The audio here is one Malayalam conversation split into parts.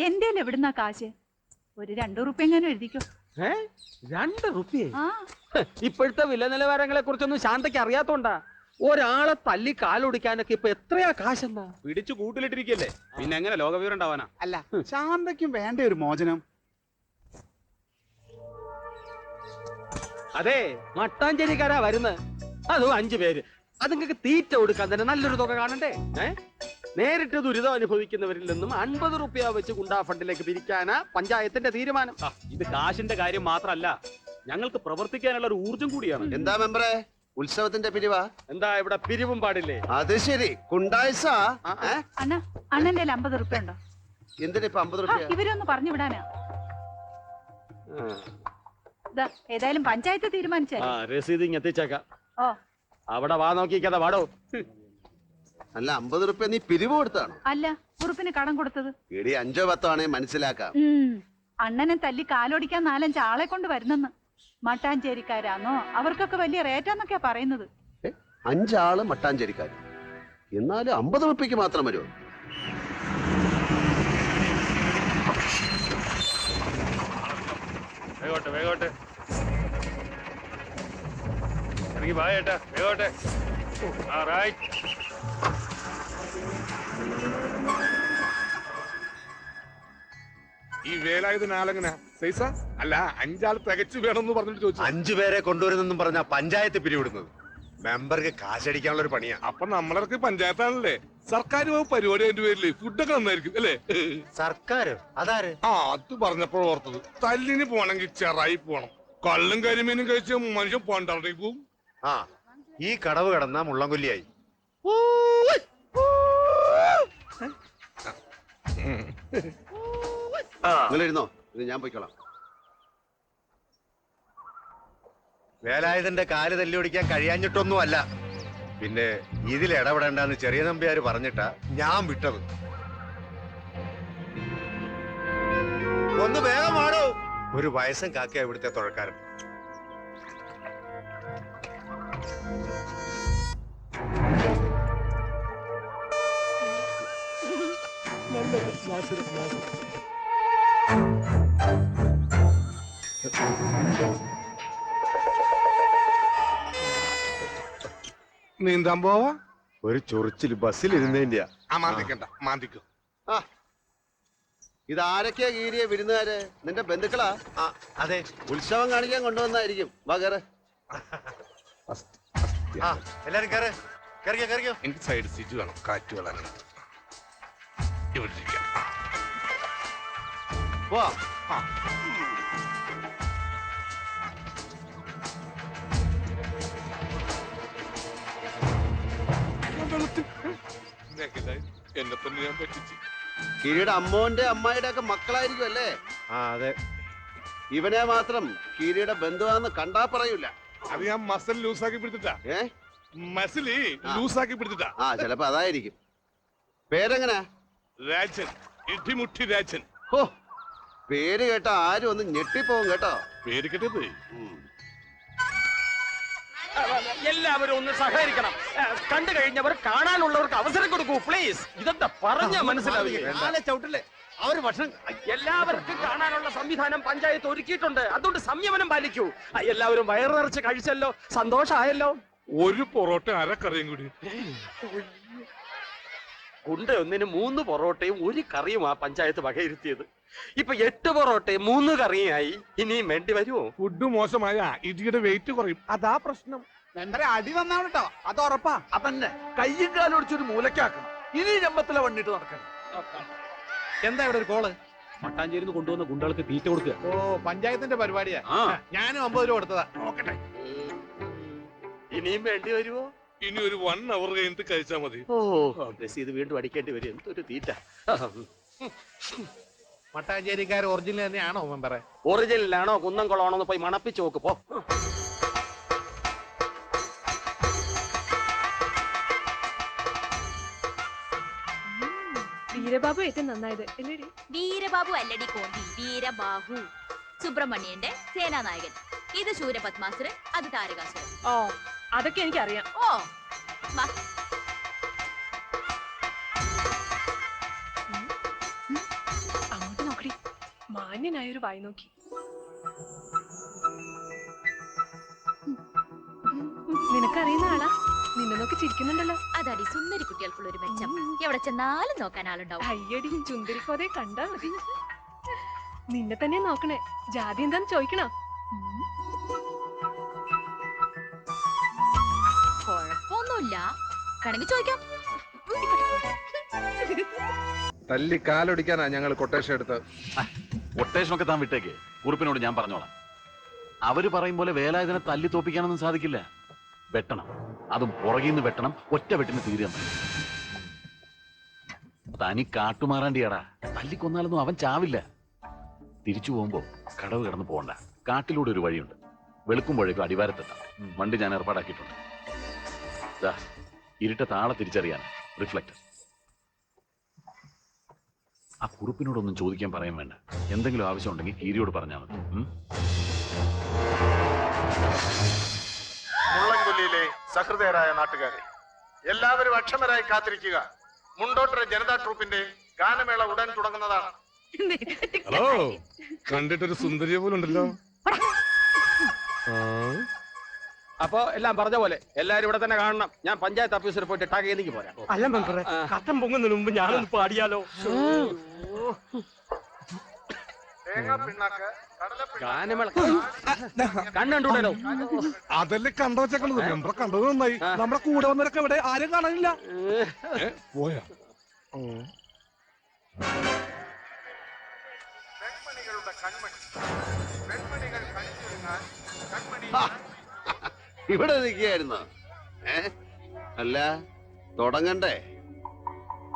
എന്റെ എവിടുന്നാ കാശ്? ഒരു 2 റുപ്യ എങ്ങനെ എഴുതിക്കോ. 2 റുപ്യ? ഇപ്പോഴത്തെ വില നിലവാരങ്ങളെ കുറിച്ചൊന്നും ശാന്തയ്ക്ക് അറിയാത്തോണ്ടാ. ഒരാളെ തല്ലി കാലൊടിക്കാനൊക്കെ ഇപ്പൊ എത്രയാ കാശെന്നാ? പിടിച്ചു കൂട്ടിലിട്ടിരിക്കല്ലേ, പിന്നെ എങ്ങനെ ലോകവിവരം ഉണ്ടാവാനാ? അല്ല, ശാന്തയ്ക്കും വേണ്ട ഒരു മോചനം. അതെ, മട്ടാഞ്ചേരിക്കാരാ വരുന്നത്. അതും 5 പേര്. അത് നിങ്ങൾക്ക് തീറ്റ കൊടുക്കാൻ തന്നെ നല്ലൊരു തുക കാണണ്ടേ? നേരിട്ട് ദുരിതം അനുഭവിക്കുന്നവരിൽ നിന്നും 50 റുപ്യ വെച്ച് ഗുണ്ടാ ഫണ്ടിലേക്ക് പിരിക്കാനാ പഞ്ചായത്തിന്റെ തീരുമാനം. ഇത് കാശിന്റെ കാര്യം മാത്രല്ല, ഞങ്ങൾക്ക് പ്രവർത്തിക്കാനുള്ള ഒരു ഊർജം കൂടിയാണ്. എന്താ മെമ്പറെ, ഉത്സവത്തിന്റെ പിരിവാ? എന്താ ഇവിടെ പിരിവും പാടില്ലേ? അത് ശരി, കുണ്ടായ്സ. അണ്ണന്റെ 50 റുപ്യ ഉണ്ടോ? എന്തിനിപ്പോ 50 റുപ്യ? ഇവരൊന്ന് പറഞ്ഞു വിടാനാ. ഏതായാലും പഞ്ചായത്ത് തീരുമാനിച്ചേ. രസീത് എത്തിച്ചേക്കാം. ഓ, അവിടെ വാ നോക്കിക്കഥ വാടോ. അല്ല, 50 റുപ്യ നീ പിരിവ് കൊടുത്താണോ? അല്ല, കുറുപ്പിന് കടം കൊടുത്തത്. എടി 5 10 ആണേ മനസ്സിലാക്കാം. അണ്ണനെ തല്ലി കാലോടിക്കാൻ 4-5 ആളെ കൊണ്ട് വരുന്നെന്ന്. മട്ടാഞ്ചേരിക്കാരാന്നോ, അവർക്കൊക്കെ വലിയ റേറ്റാന്നൊക്കെയാ പറയുന്നത്. 5 ആള് മട്ടാഞ്ചേരിക്കാർ, എന്നാലും 50 റുപ്യക്ക് മാത്രം വരുമോ? വേഗോട്ടെ വേഗോട്ടെ, ഇറങ്ങി വാ ചേട്ടാ, വേഗോട്ടെ. ഈ വേലായുധനാലെങ്ങനെ സൈസ? അല്ല, 5 ആൾ തികച്ചു വേണമെന്ന് പറഞ്ഞിട്ട് ചോദിച്ചു. 5 പേരെ കൊണ്ടുവരുന്നെന്നും പറഞ്ഞ പഞ്ചായത്ത് പിരിവിടുന്നത്. മെമ്പർക്ക് കാശടിക്കാനുള്ള ഒരു പണിയാ. അപ്പൊ നമ്മളൊക്കെ പഞ്ചായത്താണല്ലേ, സർക്കാർ പരിപാടി അതിന്റെ പേരില് ഫുഡൊക്കെ നന്നായിരിക്കും അല്ലേ? സർക്കാർ അതാര്? അത് പറഞ്ഞപ്പോൾ ഓർത്തത്, തല്ലിന് പോണെങ്കിൽ ചെറായി പോണം. കള്ളും കരിമീനും കഴിച്ച മനുഷ്യൻ പണ്ടറങ്ങി പോവും. ഈ കടവ് കടന്ന മുള്ളംകൊല്ലിയായി. നിങ്ങളിരുന്നോ, ഇത് ഞാൻ പോയിക്കോളാം. വേലായുധന്റെ കാല് തല്ലി ഓടിക്കാൻ കഴിയാഞ്ഞിട്ടൊന്നും അല്ല, പിന്നെ ഇതിൽ ഇടപെടണ്ടെന്ന് ചെറിയ നമ്പ്യാര് പറഞ്ഞിട്ടാ ഞാൻ വിട്ടത്. ഒന്ന് വേഗമാണോ? ഒരു വയസ്സൻ കാക്കയാ ഇവിടുത്തെ തുഴക്കാരൻ. നീന്താൻ പോവാ? ഒരു ചൊറിച്ചില് ബസ്സിലിരുന്നതിന്റെയാ. മാന്തിക്കണ്ട, മാന്തിക്കോ. ഇതാരൊക്കെയാ കീരിയ വിരുന്നുകാര്? നിന്റെ ബന്ധുക്കളാ? അതെ, ഉത്സവം കാണിക്കാൻ കൊണ്ടുവന്നായിരിക്കും. വാ കേറ്. എല്ലാരും കയറ്, കയറിക്കോ. എനിക്ക് സൈഡ് സീറ്റ് വേണം, കാറ്റ് വേണം. ഇവിടെ ഇരിക്കാം. വാ. എന്നെ തന്നെ ഞാൻ പറ്റിച്ചു. കീരിയുടെ അമ്മോന്റെ അമ്മായിയുടെ ഒക്കെ മക്കളായിരിക്കും അല്ലേ? അതെ. ഇവനെ മാത്രം കീരിയുടെ ബന്ധുവാന്ന് കണ്ടാ പറയൂല. അത് ഞാൻ മസിൽ ലൂസാക്കി പിടിച്ചിട്ടാ. മസിൽ ലൂസാക്കി പിടിച്ചിട്ടാ. ചിലപ്പോ അതായിരിക്കും. പേരെങ്ങനെ? രാജൻ, ഇടിമുട്ടി രാജൻ. ഓ, പേര് കേട്ടാ ആരും ഒന്ന് ഞെട്ടിപ്പോവും കേട്ടോ. പേര് കേട്ടത്. എല്ലാവരും ഒന്ന് സഹകരിക്കണം. കണ്ടു കഴിഞ്ഞവർ കാണാനുള്ളവർക്ക് അവസരം കൊടുക്കൂ പ്ലീസ്. ഇതെന്താ പറഞ്ഞ മനസ്സിലാവില്ലേ? അവര് ഭക്ഷണം എല്ലാവർക്കും കാണാനുള്ള സംവിധാനം പഞ്ചായത്ത് ഒരുക്കിയിട്ടുണ്ട്. അതുകൊണ്ട് സംയമനം പാലിക്കൂ. എല്ലാവരും വയറു നിറച്ച് കഴിച്ചല്ലോ, സന്തോഷമായല്ലോ. ഒരു പൊറോട്ട അരക്കറിയും കൂടി. ഗുണ്ട ഒന്നിന് 3 പൊറോട്ടയും 1 കറിയുമാ പഞ്ചായത്ത് വകയിരുത്തിയത്. ഇപ്പൊ 8 പൊറോട്ടയും 3 കറിയായി. ഇനിയും വേണ്ടി വരുമോ? ഫുഡ് മോശമായ ഇടിയുടെ വെയിറ്റ് കുറയും, അതാ പ്രശ്നം. മെമ്പറെ അടി വന്നാണ് കേട്ടോ, അത് ഉറപ്പാ. അതന്നെ, കയ്യും കാലൊടിച്ചൊരു മൂലക്കാക്കണം. ഇനി ഞമ്മത്തിലെ വണ്ടിട്ട് നടക്കണം. എന്താ ഇവിടെ ഒരു കോള്? മട്ടാഞ്ചേരിന്ന് കൊണ്ടുവന്ന ഗുണ്ടകൾക്ക് തീറ്റ കൊടുക്കുക. ഓ, പഞ്ചായത്തിന്റെ പരിപാടിയാ. ഞാനും 50 രൂപ കൊടുത്തതാ. നോക്കട്ടെ, ഇനിയും വേണ്ടി വരുമോ? ഇനി ഒരു 1 അവർ കഴിഞ്ഞിട്ട് കഴിച്ചാ മതി. ഓ, ഇത് വീണ്ടും അടിക്കേണ്ടി വരും. എന്തൊരു തീറ്റ. മട്ടാഞ്ചേരിക്കാർ ഒറിജിനൽ തന്നെയാണോ മെമ്പറെ? ഒറിജിനലാണോ കുന്നംകുളമാണോ എന്ന് പോയി മണപ്പിച്ച് നോക്ക് പോ. വീരബാബു ഏറ്റവും നന്നായത്. വീരബാബു അല്ലടി കോന്തി, വീരബാഹു. സുബ്രഹ്മണ്യന്റെ സേനാനായകൻ. ഇത് ശൂരപത്മാസുരൻ, അത് താരകാസുരൻ. ഓ, അതൊക്കെ എനിക്കറിയാം. ഓ, അങ്ങോട്ട് മാന്യനായൊരു വായി നോക്കി. നിനക്കറിയുന്ന ആളാ? നിന്നെ നോക്കി ചിരിക്കുന്നുണ്ടല്ലോ. അതാടി സുന്ദരി കുട്ടികൾക്കുള്ള ഒരു മെച്ചം. എവിടെ ചെന്നാലും നോക്കാൻ ആളുണ്ടാവും. അയ്യടി ചുന്ദരിക്കോതെ കണ്ടാ മതി. നിന്നെ തന്നെ നോക്കണേ. ജാതി എന്താന്ന് ചോദിക്കണോ? കൊഴപ്പൊന്നുമില്ല, വേണമെങ്കിൽ ചോദിക്കാം. തല്ലി കാലൊടിക്കാനാ ഞങ്ങൾ കൊട്ടേഷൻ എടുത്ത്. ഒട്ടേഷനൊക്കെ താൻ വിട്ടേക്ക്. കുറിപ്പിനോട് ഞാൻ പറഞ്ഞോളാം. അവര് പറയും പോലെ വേലായുധനെ തല്ലി തോപ്പിക്കാനൊന്നും സാധിക്കില്ല. വെട്ടണം, അതും പുറകിൽ നിന്ന് വെട്ടണം. ഒറ്റ വെട്ടിന് തീരുക. തനി കാട്ടുമാറാണ്ടിയാടാ. തല്ലിക്കൊന്നാലൊന്നും അവൻ ചാവില്ല. തിരിച്ചു പോകുമ്പോ കടവ് കിടന്ന് പോകണ്ട. കാട്ടിലൂടെ ഒരു വഴിയുണ്ട്. വെളുക്കുമ്പോഴേക്കും അടിവാരത്തെത്താം. വണ്ടി ഞാൻ ഏർപ്പാടാക്കിയിട്ടുണ്ട്. ഇരുട്ട താളെ തിരിച്ചറിയാൻ റിഫ്ലക്ടർ. ആ കുറിപ്പിനോടൊന്നും ചോദിക്കാൻ പറയാൻ വേണ്ട. എന്തെങ്കിലും ആവശ്യം ഉണ്ടെങ്കിൽ കീരിയോട് പറഞ്ഞാൽ മതി. മുള്ളൻകൊല്ലിയിലെ സഹൃദയരായ നാട്ടുകാരെ, എല്ലാവരും അക്ഷമരായി കാത്തിരിക്കുക. മുണ്ടോട്ടര ജനതാ ട്രൂപ്പിന്റെ ഗാനമേള ഉടൻ തുടങ്ങുന്നതാണ്. ഹലോ, കണ്ടിട്ടൊരു സുന്ദരിയെ പോലുണ്ടല്ലോ. അപ്പൊ എല്ലാം പറഞ്ഞ പോലെ എല്ലാരും ഇവിടെ തന്നെ കാണണം. ഞാൻ പഞ്ചായത്ത് ഓഫീസിൽ പോയിട്ട് ടാഗേക്ക് പോരാ. അല്ല മെമ്പറെ, കട്ടൻ പൊങ്ങുന്നതിന് മുമ്പ് ഞാനൊന്ന് പാടിയാലോ? ഗാനമേള കണ്ടുണ്ടല്ലോ. അതല്ലേ കണ്ടു വെച്ചേക്കണത്. മെമ്പറെ കണ്ടത് നന്നായി. നമ്മുടെ കൂടെ വന്നവരൊക്കെ ഇവിടെ ആരും കാണാനില്ല. പോയാ പെൺമണികളുടെ കൺമണി, പെൺമണികൾ കണിച്ചൊരുങ്ങാൻ കൺമണി. ഇവിടെ നിൽക്കുകയായിരുന്നോ? അല്ല, തുടങ്ങണ്ടേ?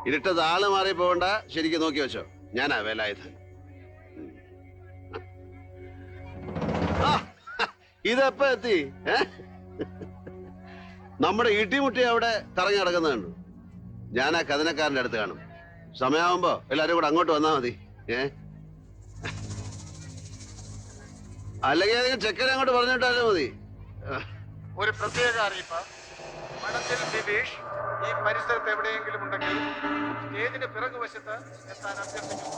ഇരുട്ട താള് മാറി പോകണ്ട. ശരിക്കും നോക്കി വെച്ചോ. ഞാനാ വേലായുധൻ. ഇതെപ്പ എത്തി? നമ്മുടെ ഇടിമുട്ടി അവിടെ കറങ്ങി നടക്കുന്നുണ്ട്. ഞാൻ ആ കഥനക്കാരന്റെ അടുത്ത് കാണും. സമയമാകുമ്പോ എല്ലാരും കൂടെ അങ്ങോട്ട് വന്നാ മതി. അല്ലെങ്കിൽ ഏതെങ്കിലും ചെക്കനെ അങ്ങോട്ട് പറഞ്ഞിട്ടാലും മതി. ഒരു പ്രത്യേക അറിയിപ്പ്. മഠത്തിൽ ദിവേഷ് ഈ പരിസരത്ത് എവിടെയെങ്കിലും ഉണ്ടെങ്കിൽ സ്റ്റേജിന് പിറകുവശത്ത് എത്താൻ അഭ്യർത്ഥിക്കുന്നു.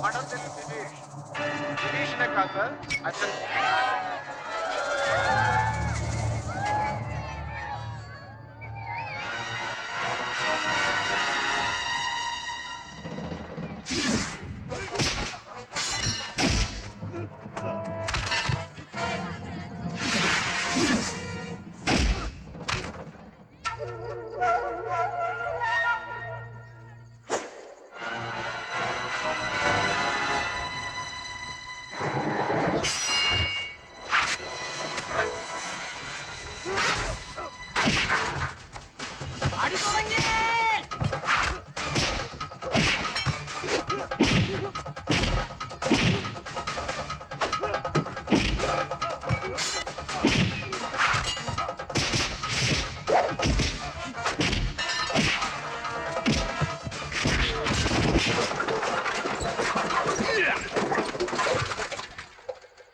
മഠത്തിൽ ദിവേഷ്. ദിവേഷിനെ കാത്ത് അച്ഛൻ.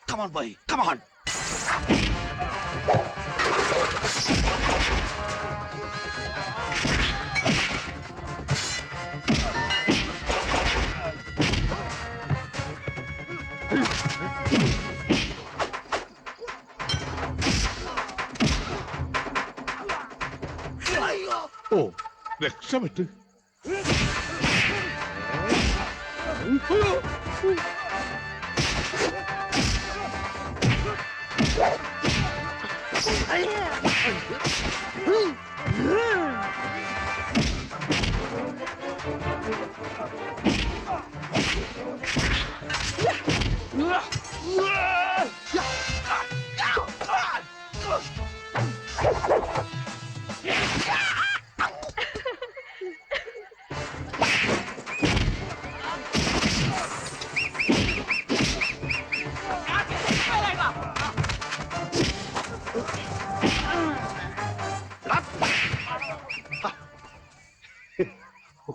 Come on, boy. Come on. ഓ, രക്ഷപ്പെട്ട്.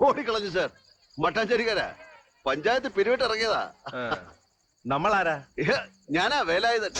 ഓടിക്കളഞ്ഞു സാർ. മട്ടാഞ്ചേരിക്കാരാ. പഞ്ചായത്ത് പിരിവിട്ട് ഇറങ്ങിയതാ. നമ്മളാരാ? ഞാനാ വേലായുധൻ.